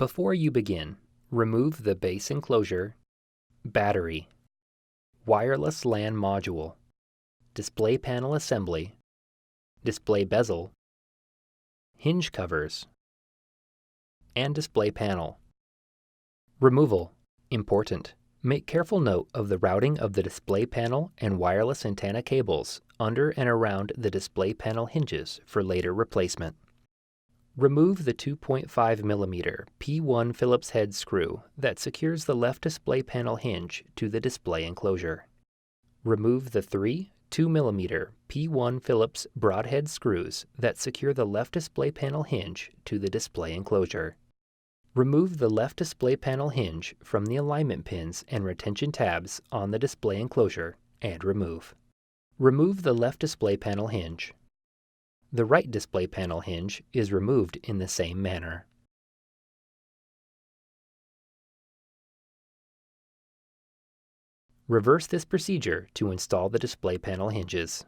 Before you begin, remove the base enclosure, battery, wireless LAN module, display panel assembly, display bezel, hinge covers, and display panel. Removal. Important. Make careful note of the routing of the display panel and wireless antenna cables under and around the display panel hinges for later replacement. Remove the 2.5 mm P1 Phillips head screw that secures the left display panel hinge to the display enclosure. Remove the three 2 mm P1 Phillips broadhead screws that secure the left display panel hinge to the display enclosure. Remove the left display panel hinge from the alignment pins and retention tabs on the display enclosure and remove. Remove the left display panel hinge. The right display panel hinge is removed in the same manner. Reverse this procedure to install the display panel hinges.